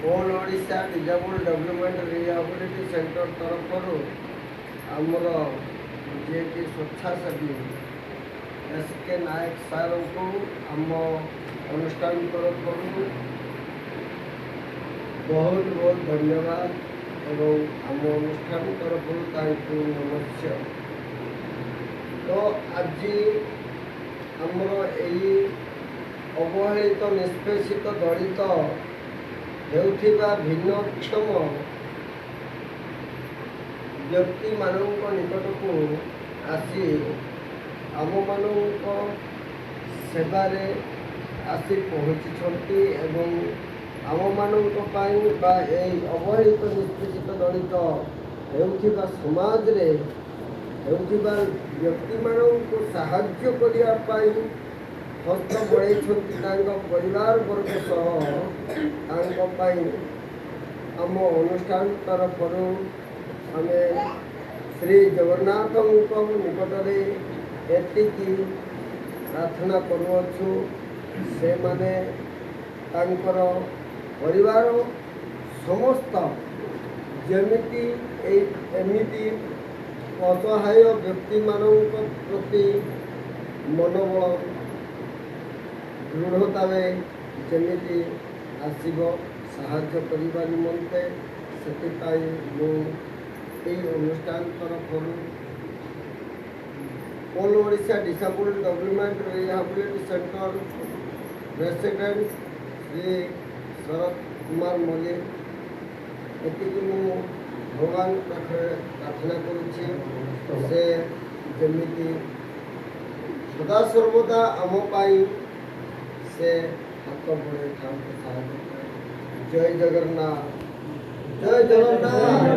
All Odisha disable development rehabilitation centre तरफ आमर जी कि स्वेच्छासेवी एसके नायक सार को आम अनुष्ठान तरफ बहुत बहुत धन्यवाद एवं आम अनुष्ठान तरफ नमस्कार। तो आज आमर यही अवहेलित निष्पेषित दलित हेउथिबा भिन्नक्षम व्यक्ति मानक निकट को आसी आम मानक सेवारे आसी पहुँची एवं आम मानक अवहेलित निष्पेषित दलित हेउथिबा समाज रे हेउथिबा व्यक्ति मानक साहाय्य करिया पाई हस्त बढ़ाई परिवार वर्ग सह आम अनुष्ठान तरफ आम श्री जगन्नाथ निकट एतिकी प्रार्थना करुअछु से माने तांकर परिवार समस्त जमिति एमिति असहाय व्यक्ति मानक प्रति मनोबल दृढ़ता जमी आसब साहाय्य करने निमंते से अनुष्ठान तरफ all Odisha disable development rehabilitation centre president Shri Sharad Kumar Mallick एति भगवान पाखे प्रार्थना करुच्छे से जमी सदा सर्वदा आम से हाथ बढ़े साहय जय जगन्नाथ जय जगन्नाथ।